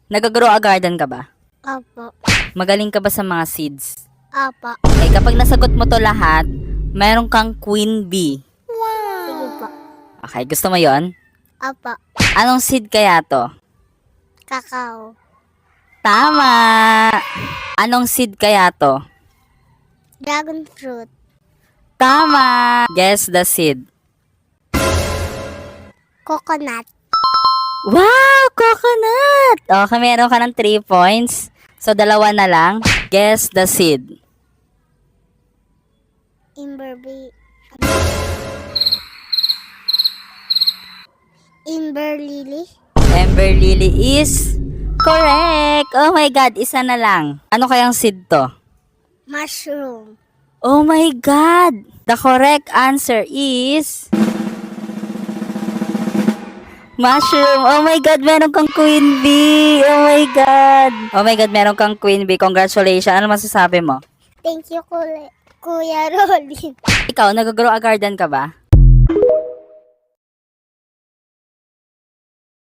Nag-grow a garden ka ba? Opo. Magaling ka ba sa mga seeds? Opo. Okay, kapag nasagot mo to lahat, meron kang queen bee. Sige po. Okay, gusto mo yon? Opo. Anong seed kaya to? Kakao. Tama! Anong seed kaya to? Dragon fruit. Tama! Guess the seed. Coconut. Wow! Coconut! Okay, meron ka ng 3 points. So, 2 na lang. Guess the seed. Imberbe. Imber lily. Ember lily is correct! Oh my God, isa na lang. Ano kayang seed to? Mushroom. Oh my God! The correct answer is... mushroom. Oh my God, meron kang queen bee. Oh my God. Oh my God, meron kang queen bee. Congratulations. Ano masasabi mo? Thank you, Kuya Rolly. Ikaw, nag-grow a garden ka ba?